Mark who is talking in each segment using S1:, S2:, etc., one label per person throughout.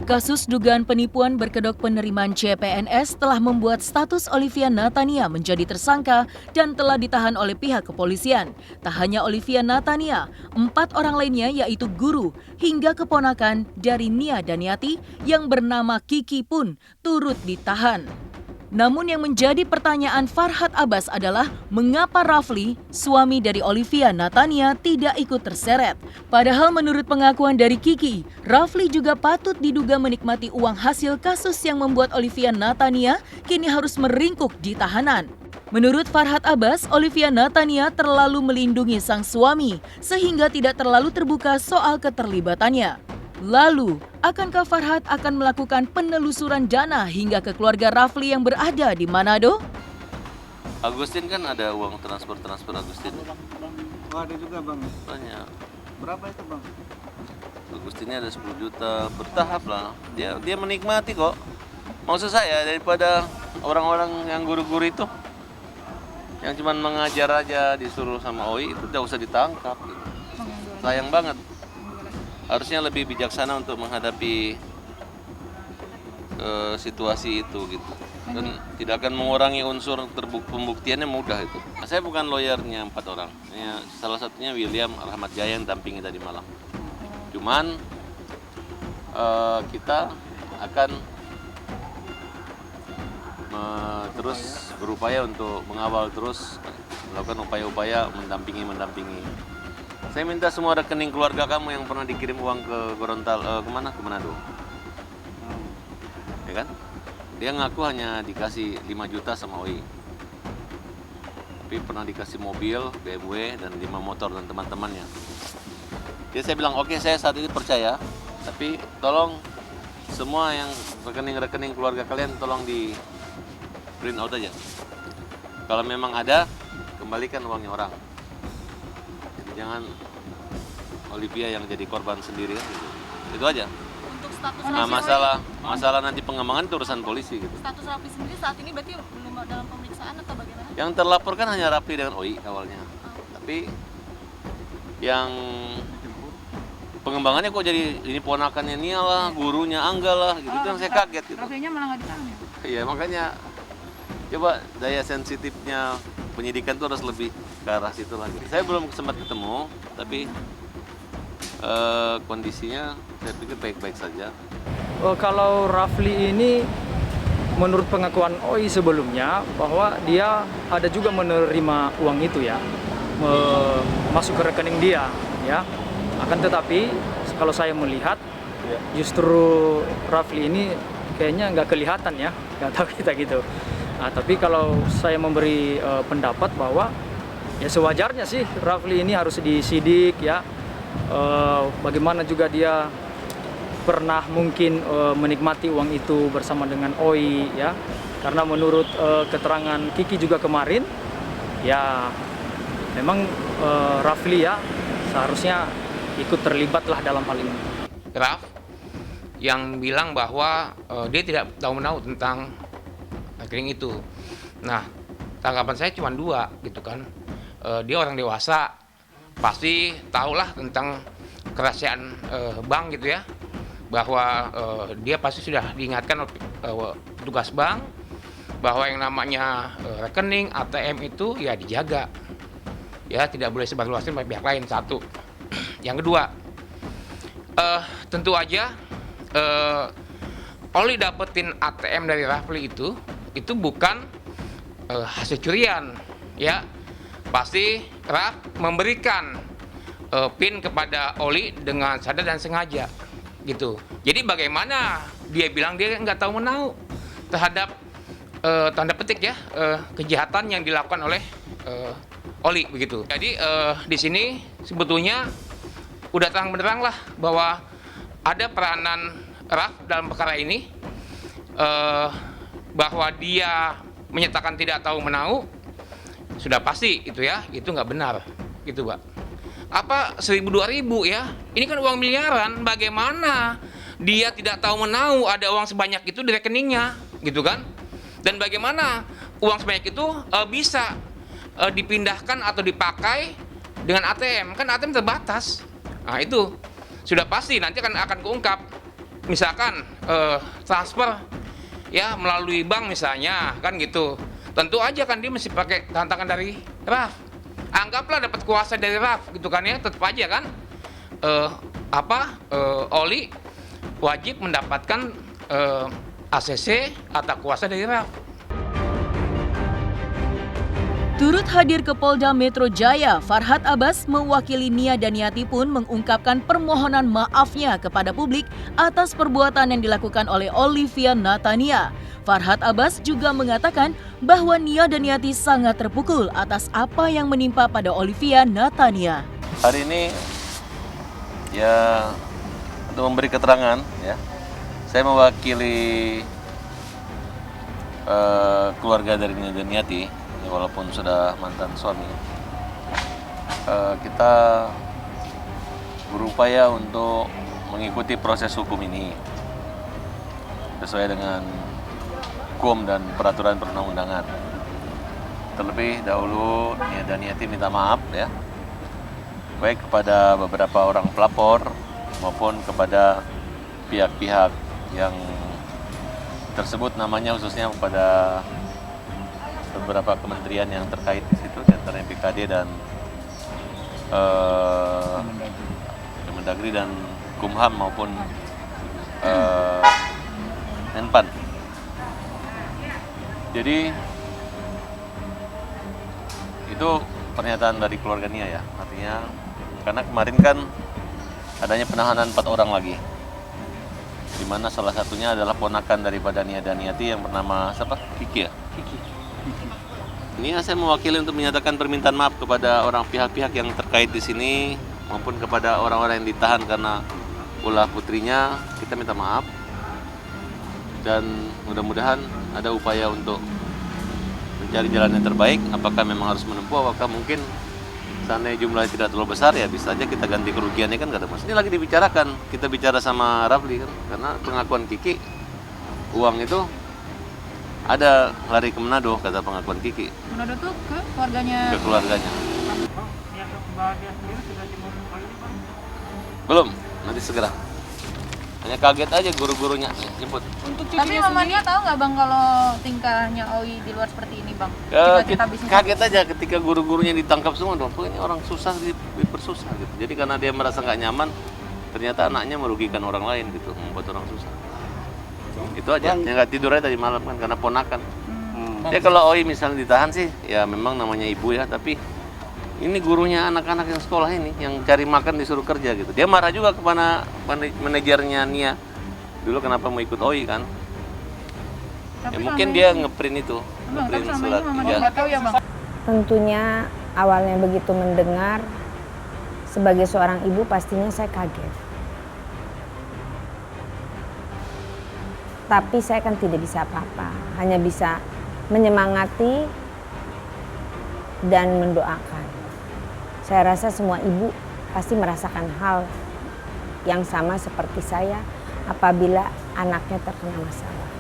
S1: Kasus dugaan penipuan berkedok penerimaan CPNS telah membuat status Olivia Natania menjadi tersangka dan telah ditahan oleh pihak kepolisian. Tak hanya Olivia Natania, 4 orang lainnya yaitu guru hingga keponakan dari Nia Daniati yang bernama Kiki pun turut ditahan. Namun yang menjadi pertanyaan Farhad Abbas adalah mengapa Rafli, suami dari Olivia Natania, tidak ikut terseret. Padahal menurut pengakuan dari Kiki, Rafli juga patut diduga menikmati uang hasil kasus yang membuat Olivia Natania kini harus meringkuk di tahanan. Menurut Farhad Abbas, Olivia Natania terlalu melindungi sang suami sehingga tidak terlalu terbuka soal keterlibatannya. Lalu, akankah Farhad akan melakukan penelusuran dana hingga ke keluarga Rafli yang berada di Manado?
S2: Agustin kan ada uang transfer Agustin.
S3: Oh, ada juga bang.
S2: Banyak.
S3: Berapa itu bang?
S2: Agustinnya ada 10 juta, bertahap lah. Dia menikmati kok. Maksud saya daripada orang-orang yang guru-guru itu yang cuma mengajar aja disuruh sama OI itu tidak usah ditangkap. Gitu. Sayang banget. Harusnya lebih bijaksana untuk menghadapi situasi itu gitu. Dan tidak akan mengurangi unsur pembuktiannya mudah itu. Saya bukan lawyernya 4 orang. Salah satunya William Rahmat Jaya yang dampingi tadi malam. Cuman kita akan terus berupaya untuk mengawal terus, melakukan upaya-upaya mendampingi. Saya minta semua rekening keluarga kamu yang pernah dikirim uang ke Gorontalo, kemana? Ke Manado. Ya kan? Dia ngaku hanya dikasih 5 juta sama OI. Tapi pernah dikasih mobil, BMW, dan 5 motor dan teman-temannya. Jadi saya bilang, oke, saya saat ini percaya. Tapi tolong semua yang rekening-rekening keluarga kalian tolong di print out aja. Kalau memang ada, kembalikan uangnya orang. Jangan Olivia yang jadi korban sendiri gitu. Itu aja.
S4: Untuk status
S2: Nah, masalah nanti pengembangan itu urusan polisi gitu.
S4: status Rafli sendiri saat ini berarti belum dalam pemeriksaan atau bagaimana?
S2: Yang terlaporkan hanya Rafli dengan OI awalnya. Tapi yang pengembangannya kok jadi ini ponakannya Nia lah, gurunya Angga lah, gitu. Itu yang saya kaget gitu.
S4: Raflinya malah nggak ditahan ya?
S2: Iya, makanya coba daya sensitifnya penyidikan itu harus lebih ke arah situ lagi. Saya belum sempat ketemu, tapi kondisinya saya pikir baik-baik saja.
S5: Kalau Rafli ini menurut pengakuan OI sebelumnya bahwa dia ada juga menerima uang itu ya, masuk ke rekening dia ya. Akan tetapi kalau saya melihat justru Rafli ini kayaknya nggak kelihatan ya, nggak tahu kita gitu. Nah, tapi kalau saya memberi pendapat bahwa ya sewajarnya sih Rafli ini harus disidik ya. Bagaimana juga dia pernah mungkin menikmati uang itu bersama dengan OI ya. Karena menurut keterangan Kiki juga kemarin ya memang Rafli ya seharusnya ikut terlibatlah dalam hal ini.
S6: Raf yang bilang bahwa dia tidak tahu menahu tentang rekening itu. Nah, tanggapan saya cuma 2 gitu kan. Dia orang dewasa, pasti tahulah tentang kerahasiaan bank gitu ya. Bahwa dia pasti sudah diingatkan oleh petugas bank bahwa yang namanya rekening ATM itu ya dijaga. Ya, tidak boleh sebarluasin oleh pihak lain, 1. Yang kedua, tentu aja Oli dapetin ATM dari Rafli itu bukan hasil curian ya. Pasti Raf memberikan PIN kepada Oli dengan sadar dan sengaja gitu. Jadi bagaimana dia bilang dia nggak tahu menahu terhadap tanda petik ya kejahatan yang dilakukan oleh Oli begitu. Jadi di sini sebetulnya udah terang benderang lah bahwa ada peranan Raf dalam perkara ini, bahwa dia menyatakan tidak tahu menahu sudah pasti itu ya, itu nggak benar gitu Pak. Apa 1.000-2.000 ya, ini kan uang miliaran, bagaimana dia tidak tahu menahu ada uang sebanyak itu di rekeningnya gitu kan, dan bagaimana uang sebanyak itu bisa dipindahkan atau dipakai dengan ATM, kan ATM terbatas. Nah itu sudah pasti nanti akan keungkap misalkan transfer ya melalui bank misalnya kan gitu, tentu aja kan dia mesti pakai tantangan dari RAF. Anggaplah dapat kuasa dari RAF gitu kan ya, tetap aja kan Oli wajib mendapatkan ACC atau kuasa dari RAF.
S1: Turut hadir ke Polda Metro Jaya, Farhad Abbas mewakili Nia Daniati pun mengungkapkan permohonan maafnya kepada publik atas perbuatan yang dilakukan oleh Olivia Natania. Farhad Abbas juga mengatakan bahwa Nia Daniati sangat terpukul atas apa yang menimpa pada Olivia Natania.
S2: Hari ini ya untuk memberi keterangan ya, saya mewakili keluarga dari Nia Daniati. Walaupun sudah mantan suami, kita berupaya untuk mengikuti proses hukum ini sesuai dengan hukum dan peraturan perundang-undangan. Terlebih dahulu Nia Daniati minta maaf ya, baik kepada beberapa orang pelapor maupun kepada pihak-pihak yang tersebut namanya, khususnya kepada beberapa kementerian yang terkait di situ, antaranya BKD dan Kemendagri dan Kumham maupun Menpan. Jadi itu pernyataan dari keluarga Nia ya, artinya karena kemarin kan adanya penahanan 4 orang lagi, di mana salah satunya adalah ponakan daripada Nia Daniati yang bernama siapa? Kiki ya? Kiki. Ini saya mewakili untuk menyatakan permintaan maaf kepada orang pihak-pihak yang terkait di sini maupun kepada orang-orang yang ditahan karena ulah putrinya. Kita minta maaf dan mudah-mudahan ada upaya untuk mencari jalan yang terbaik. Apakah memang harus menempuh, apakah mungkin seandainya jumlahnya tidak terlalu besar ya bisa aja kita ganti kerugiannya, kan gak ada masalah. Ini lagi dibicarakan, kita bicara sama Rafli kan, karena pengakuan Kiki uang itu ada lari ke Manado, kata pengakuan Kiki.
S4: Manado tuh ke keluarganya.
S2: Ke keluarganya.
S3: Yang bahagia sendiri sudah dimulai Oli, Bang?
S2: Belum, nanti segera. Hanya kaget aja guru-gurunya jemput.
S4: Untuk
S7: Tapi mamanya tahu nggak bang kalau tingkahnya Oi di luar seperti ini bang?
S2: Kaget aja ketika guru-gurunya ditangkap semua dong. Ini orang susah dipersusah gitu. Jadi karena dia merasa nggak nyaman, ternyata anaknya merugikan orang lain gitu, membuat orang susah. Itu aja, yang nggak tidur aja tadi malam kan karena ponakan. Ya kalau Oi misalnya ditahan sih, ya memang namanya ibu ya, tapi ini gurunya anak-anak yang sekolah ini, yang cari makan disuruh kerja gitu. Dia marah juga kepada manajernya Nia. Dulu kenapa mau ikut Oi kan? Ya mungkin dia ngeprint itu, ngeprint surat. Ya.
S8: Tentunya awalnya begitu mendengar, sebagai seorang ibu pastinya saya kaget. Tapi saya kan tidak bisa apa-apa, hanya bisa menyemangati dan mendoakan. Saya rasa semua ibu pasti merasakan hal yang sama seperti saya apabila anaknya terkena masalah.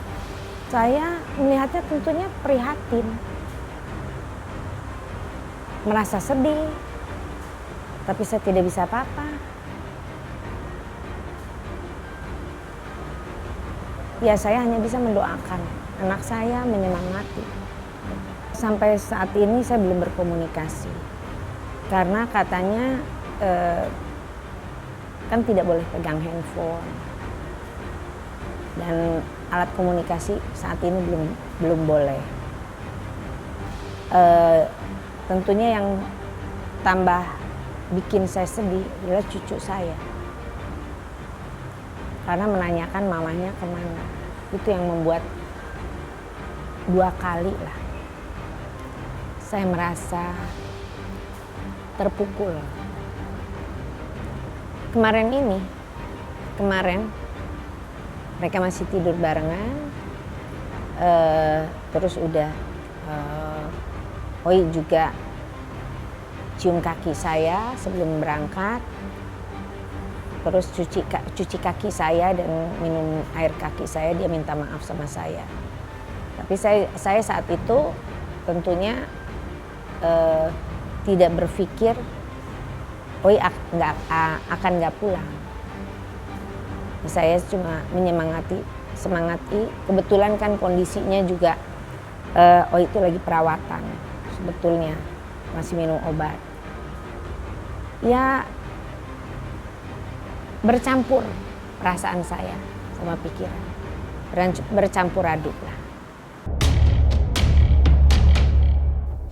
S8: Saya melihatnya tentunya prihatin, merasa sedih, tapi saya tidak bisa apa-apa. Ya saya hanya bisa mendoakan anak saya, menyemangati. Sampai saat ini saya belum berkomunikasi. Karena katanya kan tidak boleh pegang handphone. Dan alat komunikasi saat ini belum boleh. Tentunya yang tambah bikin saya sedih adalah cucu saya. Karena menanyakan mamanya kemana. Itu yang membuat 2 kali lah saya merasa terpukul. Kemarin mereka masih tidur barengan, terus udah Oi juga cium kaki saya sebelum berangkat. Terus cuci kaki saya dan minum air kaki saya, dia minta maaf sama saya. Tapi saya saat itu tentunya tidak berpikir Oi akan nggak pulang. Saya cuma semangati. Kebetulan kan kondisinya juga itu lagi perawatan sebetulnya, masih minum obat. Ya bercampur perasaan saya sama pikiran, bercampur aduk lah.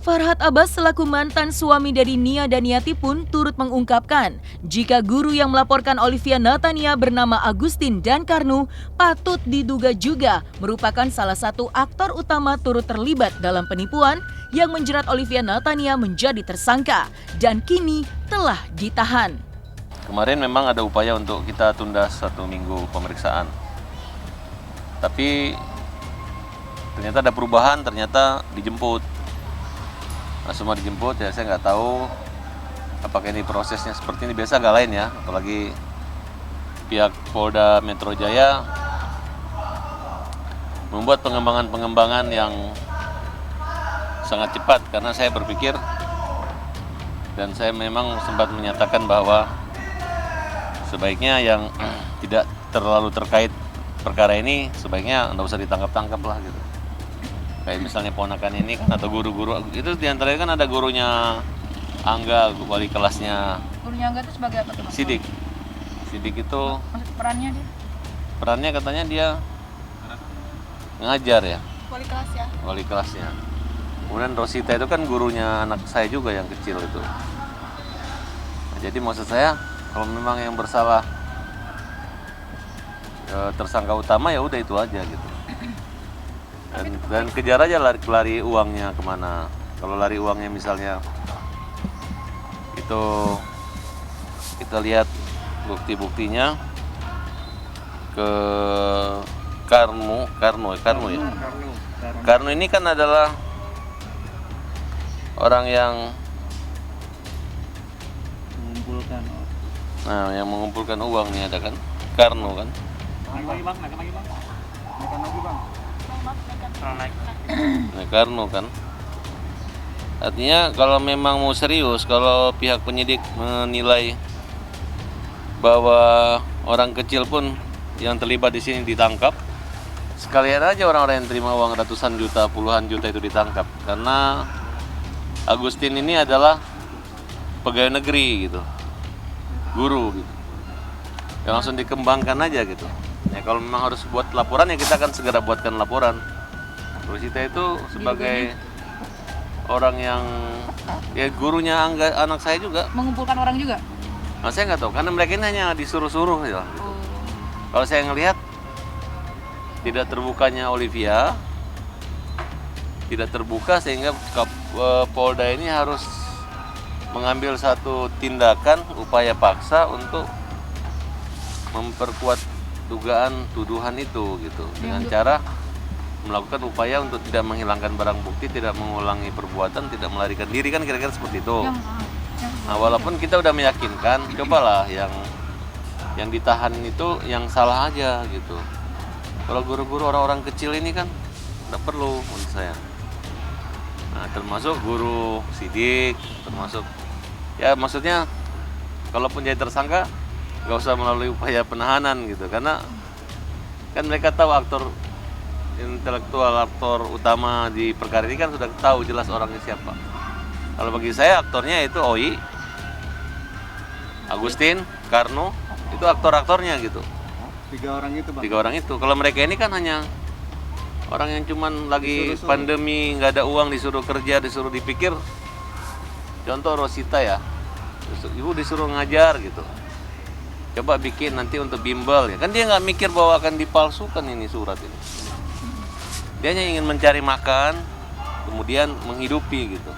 S1: Farhad Abbas selaku mantan suami dari Nia Daniati pun turut mengungkapkan jika guru yang melaporkan Olivia Natania bernama Agustin dan Karnu patut diduga juga merupakan salah satu aktor utama turut terlibat dalam penipuan yang menjerat Olivia Natania menjadi tersangka dan kini telah ditahan.
S2: Kemarin memang ada upaya untuk kita tunda 1 minggu pemeriksaan. Tapi ternyata ada perubahan, ternyata dijemput. Nah, semua dijemput ya, saya nggak tahu apakah ini prosesnya seperti ini. Biasa agak lain ya, apalagi pihak Polda Metro Jaya membuat pengembangan yang sangat cepat, karena saya berpikir dan saya memang sempat menyatakan bahwa sebaiknya yang tidak terlalu terkait perkara ini sebaiknya nggak usah ditangkap-tangkap lah gitu. Kayak misalnya ponakan ini kan, atau guru-guru itu diantaranya kan ada gurunya Angga, wali kelasnya.
S7: Gurunya Angga itu sebagai apa tuh?
S2: Sidik itu
S7: Maksud perannya dia?
S2: perannya katanya dia ngajar ya,
S4: Wali kelas ya.
S2: wali kelasnya. Kemudian Rosita itu kan gurunya anak saya juga yang kecil itu. Nah, jadi maksud saya kalau memang yang bersalah tersangka utama ya udah itu aja gitu. Dan kejar aja lari uangnya kemana. Kalau lari uangnya misalnya itu kita lihat bukti-buktinya ke Karnu ya. Karnu ini kan adalah orang yang mengumpulkan uang nih, ada kan Karnu kan. Nah, Karnu kan. Artinya kalau memang mau serius, kalau pihak penyidik menilai bahwa orang kecil pun yang terlibat di sini ditangkap, sekalian aja orang-orang yang terima uang ratusan juta, puluhan juta itu ditangkap. Karena Agustin ini adalah pegawai negeri gitu, guru gitu. Ya langsung dikembangkan aja gitu. Ya kalau memang harus buat laporan ya kita akan segera buatkan laporan. Rosita itu sebagai orang yang ya gurunya Angga, anak saya juga.
S7: Mengumpulkan orang juga?
S2: Nah, saya nggak tahu karena mereka ini hanya disuruh-suruh ya. Kalau saya ngelihat tidak terbukanya Olivia, tidak terbuka sehingga Polda ini harus mengambil satu tindakan upaya paksa untuk memperkuat dugaan tuduhan itu gitu, dengan cara melakukan upaya untuk tidak menghilangkan barang bukti, tidak mengulangi perbuatan, tidak melarikan diri, kan kira-kira seperti itu. Nah, walaupun kita udah meyakinkan, cobalah yang ditahan itu yang salah aja gitu. Kalau guru-guru orang-orang kecil ini kan nggak perlu menurut saya. Nah, termasuk guru sidik, termasuk ya maksudnya kalaupun jadi tersangka nggak usah melalui upaya penahanan gitu, karena kan mereka tahu aktor intelektual, aktor utama di perkara ini kan sudah tahu jelas orangnya siapa. Kalau bagi saya aktornya itu Oi, Agustin, Karnu, itu aktor-aktornya gitu.
S9: 3 orang itu, Bang.
S2: 3 orang itu. Kalau mereka ini kan hanya orang yang cuman lagi
S9: Disuruh-suruh.
S2: pandemi, nggak ada uang, disuruh kerja, disuruh dipikir. Contoh Rosita ya, ibu disuruh ngajar gitu. Coba bikin nanti untuk bimbel ya. Kan dia nggak mikir bahwa akan dipalsukan ini surat ini. Dia hanya ingin mencari makan, kemudian menghidupi gitu.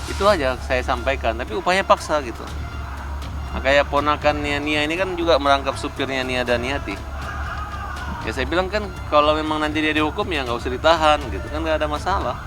S2: Itu aja saya sampaikan, tapi upaya paksa gitu. Nah, kayak ponakannya Nia ini kan juga merangkap supirnya Nia Daniati. Ya saya bilang kan kalau memang nanti dia dihukum ya nggak usah ditahan gitu, kan nggak ada masalah.